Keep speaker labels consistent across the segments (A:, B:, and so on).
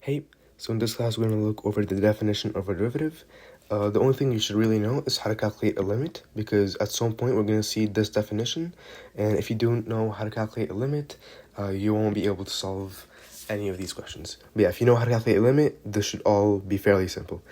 A: Hey, so in this class we're going to look over the definition of a derivative. The only thing you should really know is how to calculate a limit, because at some point we're going to see this definition, and if you don't know how to calculate a limit, you won't be able to solve any of these questions. But yeah, if you know how to calculate a limit, this should all be fairly simple.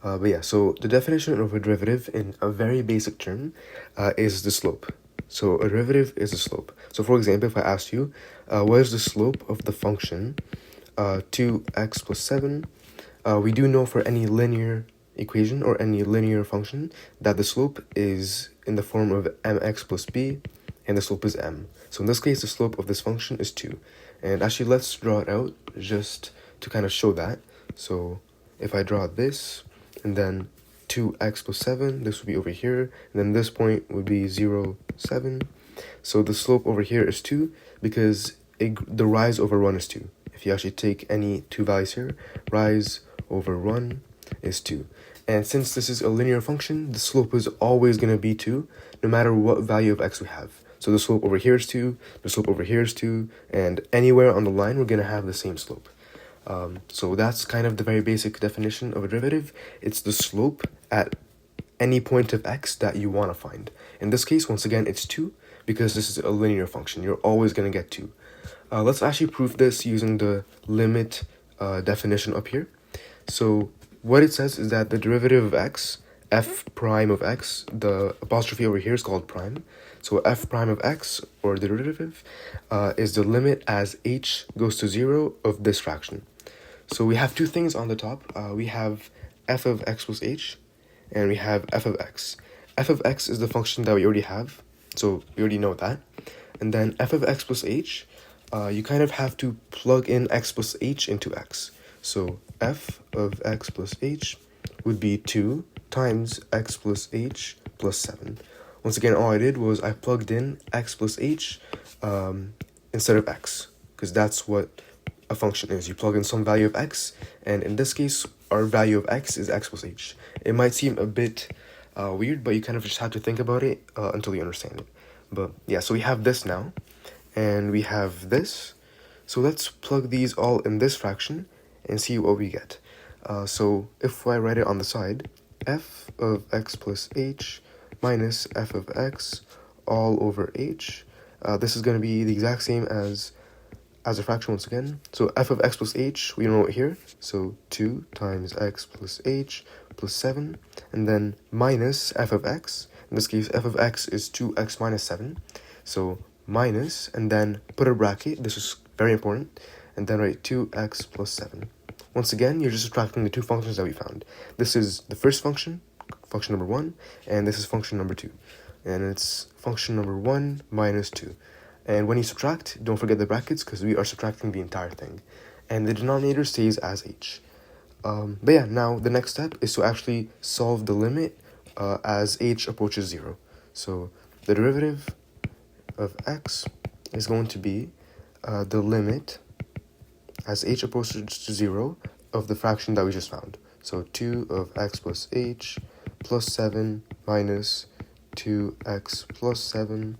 A: But yeah, so the definition of a derivative in a very basic term is the slope. So a derivative is a slope. So for example, if I asked you, what is the slope of the function 2x plus 7, we do know for any linear equation or any linear function that the slope is in the form of mx plus b, and the slope is m. So in this case, the slope of this function is 2. And actually, let's draw it out just to kind of show that. So if I draw this, and then 2x plus 7, this would be over here, and then this point would be 0, 7. So the slope over here is 2 because the rise over run is 2. If you actually take any two values here, rise over run is 2. And since this is a linear function, the slope is always going to be 2, no matter what value of x we have. So the slope over here is 2, the slope over here is 2, and anywhere on the line we're going to have the same slope. So that's kind of the very basic definition of a derivative. It's the slope at any point of x that you want to find. In this case, once again, it's 2, because this is a linear function. You're always going to get 2. Let's actually prove this using the limit definition up here. So what it says is that the derivative of x, f prime of x, the apostrophe over here is called prime. So f prime of x, or the derivative, is the limit as h goes to 0 of this fraction. So we have two things on the top. We have f of x plus h, and we have f of x. F of x is the function that we already have, so we already know that. And then f of x plus h, you kind of have to plug in x plus h into x. So f of x plus h would be 2 times x plus h plus 7. Once again, all I did was I plugged in x plus h instead of x, because that's what a function is. You plug in some value of x, and in this case, our value of x is x plus h. It might seem a bit weird, but you kind of just have to think about it until you understand it. But yeah, so we have this now, and we have this. So let's plug these all in this fraction and see what we get. So if I write it on the side, f of x plus h minus f of x all over h, this is going to be the exact same as a fraction once again. So f of x plus h, we know it here. So 2 times x plus h plus 7, and then minus f of x. In this case, f of x is 2x minus 7. So minus, and then put a bracket, this is very important, and then write 2x plus 7. Once again, you're just subtracting the two functions that we found. This is the first function, function number 1, and this is function number 2. And it's function number 1 minus 2. And when you subtract, don't forget the brackets, because we are subtracting the entire thing. And the denominator stays as h. But yeah, now the next step is to actually solve the limit as h approaches 0. So the derivative of x is going to be the limit as h approaches to 0 of the fraction that we just found. So 2 of x plus h plus 7 minus 2x plus 7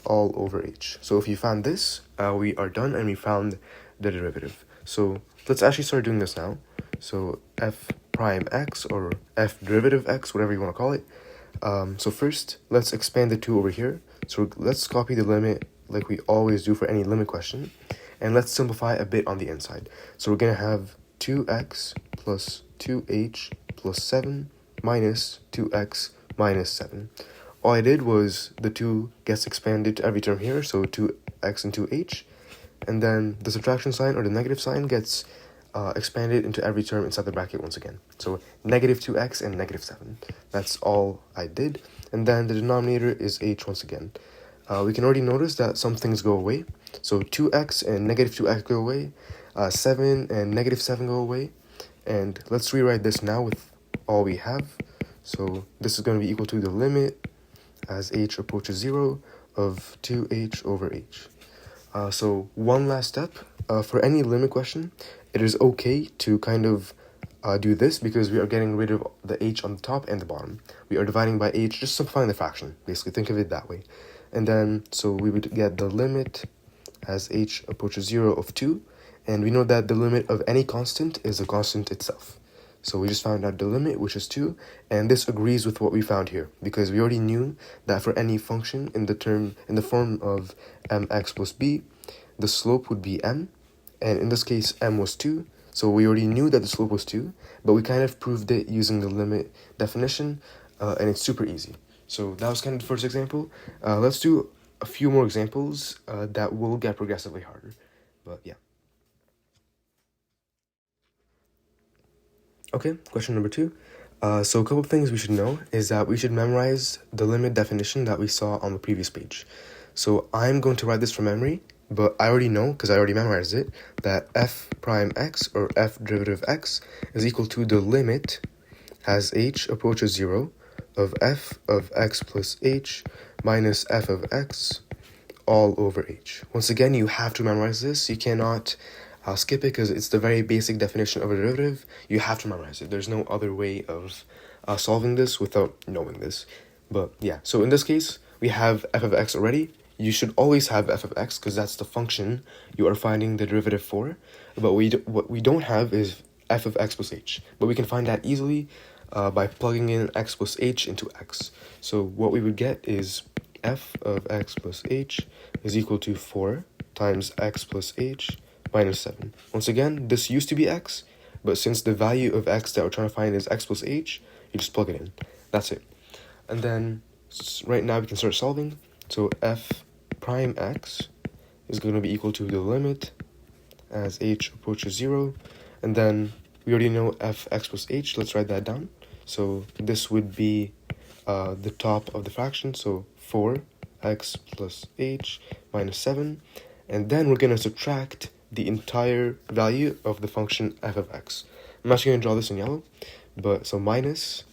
A: all over h. So if you found this, we are done, and we found the derivative. So let's actually start doing this now. So f prime x, or f derivative x, whatever you want to call it. So first, let's expand the 2 over here. So let's copy the limit like we always do for any limit question, and let's simplify a bit on the inside. So we're going to have 2x plus 2h plus 7 minus 2x minus 7. All I did was the 2 gets expanded to every term here, so 2x and 2h, and then the subtraction sign, or the negative sign, gets expanded into every term inside the bracket once again. So negative 2x and negative 7. That's all I did. And then the denominator is h once again. We can already notice that some things go away. So 2x and negative 2x go away. 7 and negative 7 go away. And let's rewrite this now with all we have. So this is going to be equal to the limit as h approaches 0 of 2h over h. So one last step. For any limit question, it is okay to kind of do this, because we are getting rid of the h on the top and the bottom. We are dividing by h, just simplifying the fraction. Basically, think of it that way. And then, so we would get the limit as h approaches 0 of 2, and we know that the limit of any constant is a constant itself. So we just found out the limit, which is 2, and this agrees with what we found here, because we already knew that for any function in the form of mx plus b, the slope would be m, and in this case m was 2, so we already knew that the slope was 2, but we kind of proved it using the limit definition, and it's super easy. So that was kind of the first example. Let's do a few more examples that will get progressively harder, but yeah. Okay, question number 2. So a couple of things we should know is that we should memorize the limit definition that we saw on the previous page. So I'm going to write this from memory, but I already know, because I already memorized it, that f prime x, or f derivative x, is equal to the limit as h approaches 0 of f of x plus h minus f of x all over h. Once again, you have to memorize this. You cannot skip it because it's the very basic definition of a derivative. You have to memorize it. There's no other way of solving this without knowing this. But yeah, so in this case, we have f of x already. You should always have f of x because that's the function you are finding the derivative for. But what we don't have is f of x plus h. But we can find that easily by plugging in x plus h into x. So what we would get is f of x plus h is equal to 4 times x plus h minus 7. Once again, this used to be x, but since the value of x that we're trying to find is x plus h, you just plug it in. That's it. And then right now we can start solving. So f prime x is going to be equal to the limit as h approaches 0. And then we already know f x plus h. Let's write that down. So this would be the top of the fraction. So 4x plus h minus 7. And then we're going to subtract the entire value of the function f of x. I'm actually going to draw this in yellow, but so minus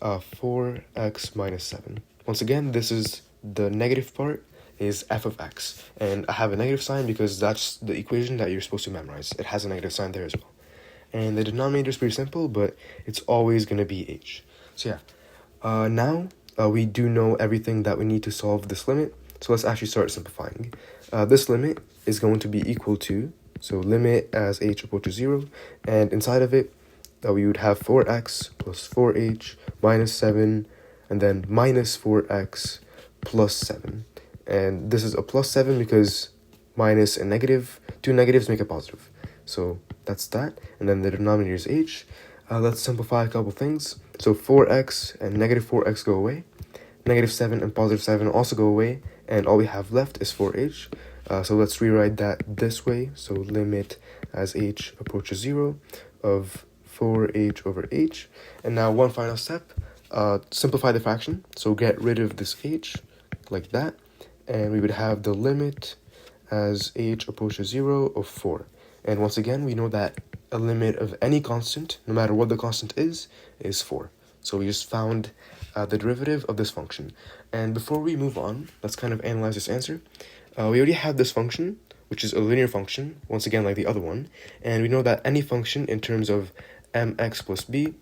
A: 4x minus 7. Once again, this is the negative part is f of x, and I have a negative sign because that's the equation that you're supposed to memorize. It has a negative sign there as well. And the denominator is pretty simple, but it's always going to be h. So yeah, now we do know everything that we need to solve this limit, so let's actually start simplifying. This limit is going to be equal to, so limit as h approaches 0, and inside of it, we would have 4x plus 4h minus 7, and then minus 4x plus 7. And this is a plus 7 because minus and negative, two negatives make a positive. So that's that, and then the denominator is h. Let's simplify a couple things. So 4x and negative 4x go away. Negative 7 and positive 7 also go away, and all we have left is 4h. So let's rewrite that this way. So limit as h approaches 0 of 4h over h. And now one final step, simplify the fraction. So get rid of this h like that. And we would have the limit as h approaches 0 of 4. And once again, we know that a limit of any constant, no matter what the constant is 4. So we just found the derivative of this function. And before we move on, let's kind of analyze this answer. We already have this function, which is a linear function, once again like the other one, and we know that any function in terms of mx plus b,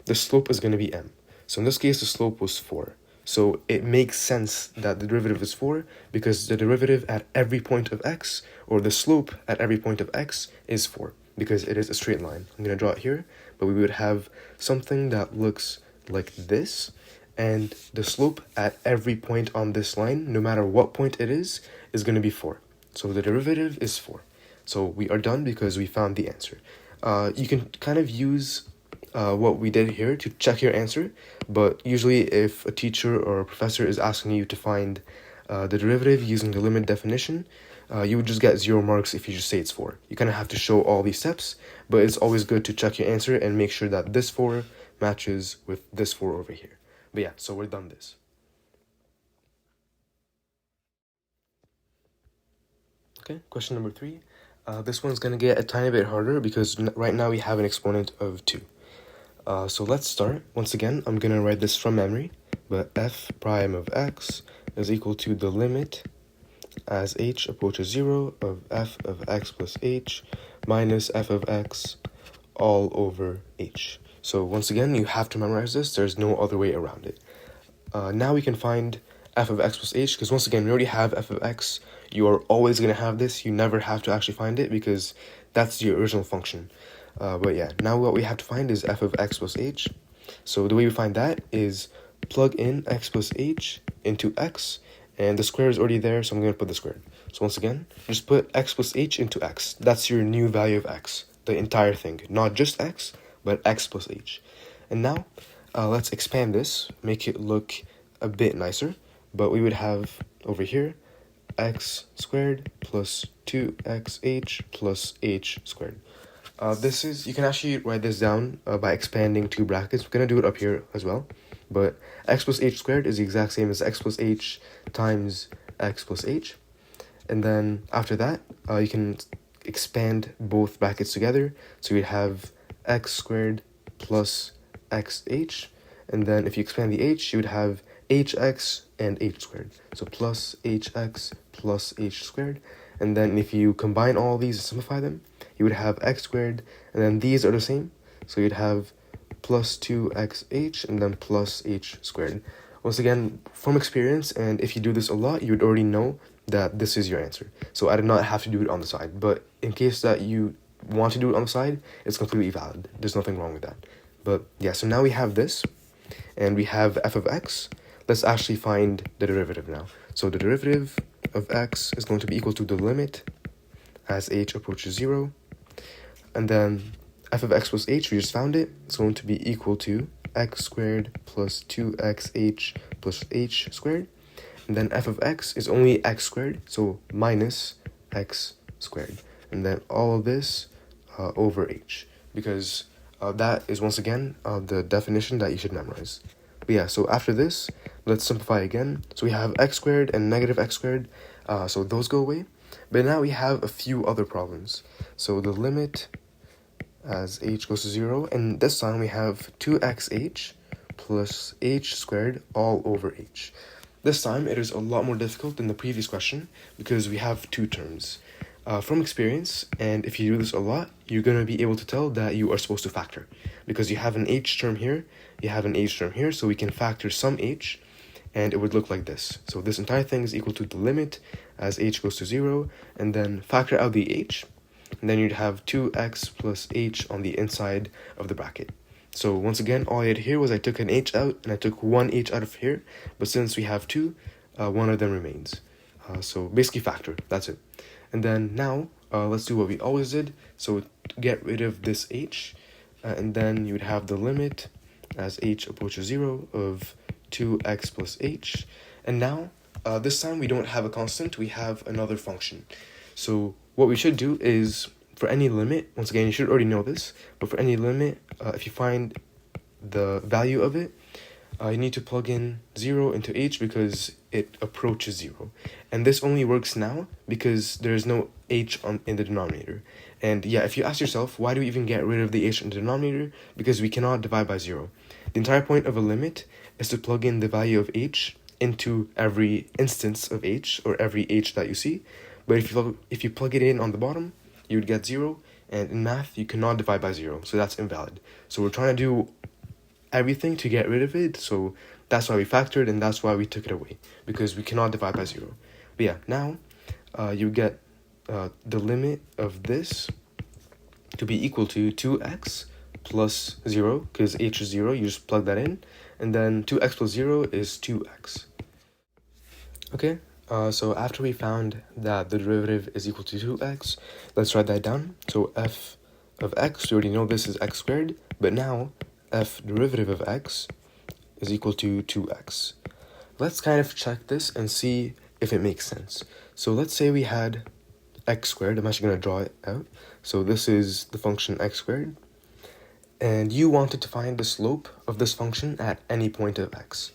A: the slope is going to be m. So in this case, the slope was 4. So it makes sense that the derivative is 4 because the derivative at every point of x, or the slope at every point of x, is 4 because it is a straight line. I'm going to draw it here, but we would have something that looks like this, and the slope at every point on this line, no matter what point it is going to be 4. So the derivative is 4. So we are done because we found the answer. You can kind of use what we did here to check your answer, but usually if a teacher or a professor is asking you to find the derivative using the limit definition, you would just get 0 marks if you just say it's 4. You kind of have to show all these steps, but it's always good to check your answer and make sure that this 4 matches with this 4 over here. But yeah, so we're done this. Okay, question number 3. This one's going to get a tiny bit harder because right now we have an exponent of 2. So let's start. Once again, I'm going to write this from memory, but f prime of x is equal to the limit as h approaches 0 of f of x plus h minus f of x all over h. So once again, you have to memorize this. There's no other way around it. Now we can find f of x plus h, because once again, we already have f of x. you are always going to have this. You never have to actually find it because that's your original function. But yeah, now what we have to find is f of x plus h. So the way we find that is plug in x plus h into x, and the square is already there, so I'm going to put the square. So once again, just put x plus h into x. That's your new value of x, the entire thing, not just x, but x plus h. And now, let's expand this, make it look a bit nicer, but we would have over here x squared plus 2xh plus h squared. You can actually write this down by expanding two brackets. We're going to do it up here as well. But x plus h squared is the exact same as x plus h times x plus h. And then after that, you can expand both brackets together. So we have x squared plus xh. And then if you expand the h, you would have hx and h squared. So plus hx plus h squared. And then if you combine all these and simplify them, you would have x squared, and then these are the same. So you'd have plus 2xh and then plus h squared. Once again, from experience, and if you do this a lot, you would already know that this is your answer. So I did not have to do it on the side. But in case that you want to do it on the side, it's completely valid. There's nothing wrong with that. But yeah, so now we have this, and we have f of x. Let's actually find the derivative now. So the derivative of x is going to be equal to the limit as h approaches 0. And then f of x plus h, we just found it. It's going to be equal to x squared plus 2xh plus h squared. And then f of x is only x squared, so minus x squared. And then all of this over h, because that is once again the definition that you should memorize. But yeah, so after this, let's simplify again. So we have x squared and negative x squared, so those go away. But now we have a few other problems. So the limit as h goes to 0, and this time we have 2xh plus h squared all over h. This time it is a lot more difficult than the previous question because we have two terms. From experience, and if you do this a lot, you're going to be able to tell that you are supposed to factor. Because you have an h term here, you have an h term here, so we can factor some h, and it would look like this. So this entire thing is equal to the limit as h goes to 0, and then factor out the h, and then you'd have 2x plus h on the inside of the bracket. So once again, all I did here was I took an h out, and I took one h out of here, but since we have two, one of them remains. So basically factor, that's it. And then now, let's do what we always did. So get rid of this h, and then you would have the limit as h approaches 0 of 2x plus h. And now, this time we don't have a constant, we have another function. So what we should do is, for any limit, once again, you should already know this, but for any limit, if you find the value of it, you need to plug in 0 into h because it approaches 0. And this only works now because there's no h in the denominator. And yeah, if you ask yourself, why do we even get rid of the h in the denominator? Because we cannot divide by 0. The entire point of a limit is to plug in the value of h into every instance of h, or every h that you see. But if you plug it in on the bottom, you would get 0. And in math, you cannot divide by 0, so that's invalid. So we're trying to do everything to get rid of it, so that's why we factored, and that's why we took it away, because we cannot divide by 0. But yeah, now you get the limit of this to be equal to 2x plus 0, because h is 0, you just plug that in, and then 2x plus 0 is 2x. Okay, so after we found that the derivative is equal to 2x, let's write that down. So f of x, you already know this is x squared, but now f derivative of x is equal to 2x. Let's kind of check this and see if it makes sense. So let's say we had x squared. I'm actually going to draw it out. So this is the function x squared. And you wanted to find the slope of this function at any point of x.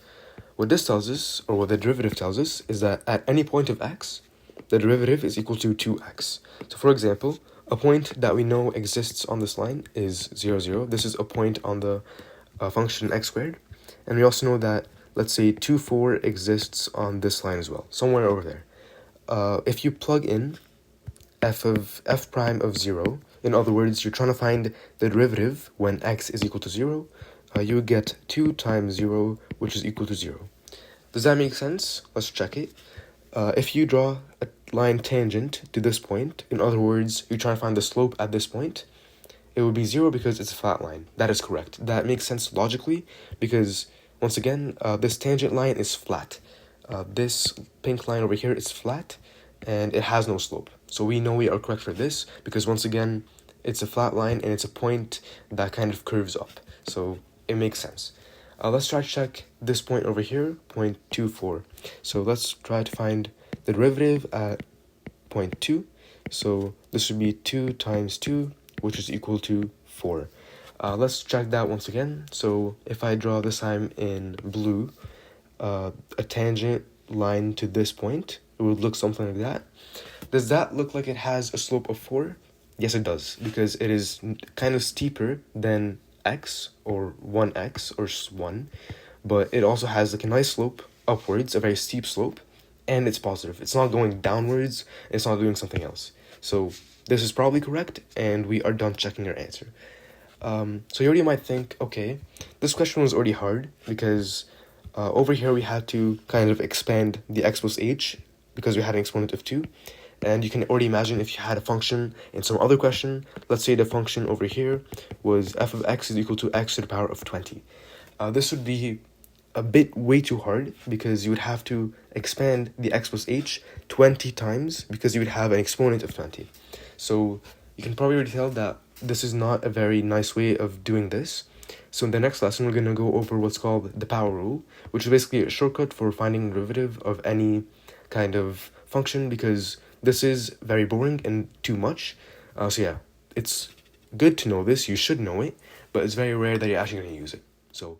A: What this tells us, or what the derivative tells us, is that at any point of x, the derivative is equal to 2x. So for example, a point that we know exists on this line is 0, 0. This is a point on the function x squared. And we also know that, let's say, 2, 4 exists on this line as well, somewhere over there. If you plug in f prime of 0, in other words, you're trying to find the derivative when x is equal to 0, you would get 2 times 0, which is equal to 0. Does that make sense? Let's check it. If you draw line tangent to this point, in other words, you try to find the slope at this point, it would be 0 because it's a flat line. That is correct. That makes sense logically because, once again, this tangent line is flat. This pink line over here is flat and it has no slope. So we know we are correct for this because, once again, it's a flat line and it's a point that kind of curves up. So it makes sense. Let's try to check this point over here, 0.24. So let's try to find the derivative at 0.2. So this would be 2 times 2, which is equal to 4. Let's check that once again. So if I draw this time in blue, a tangent line to this point, it would look something like that. Does that look like it has a slope of 4? Yes, it does, because it is kind of steeper than x, or 1x, or 1, but it also has like a nice slope upwards, a very steep slope, and it's positive. It's not going downwards, it's not doing something else. So this is probably correct, and we are done checking our answer. So you already might think, okay, this question was already hard, because over here we had to kind of expand the x plus h, because we had an exponent of 2, and you can already imagine if you had a function in some other question. Let's say the function over here was f of x is equal to x to the power of 20. This would be a bit way too hard because you would have to expand the x plus h 20 times because you would have an exponent of 20. So you can probably already tell that this is not a very nice way of doing this. So in the next lesson, we're going to go over what's called the power rule, which is basically a shortcut for finding the derivative of any kind of function, because this is very boring and too much. So yeah, it's good to know this, you should know it, but it's very rare that you're actually going to use it. So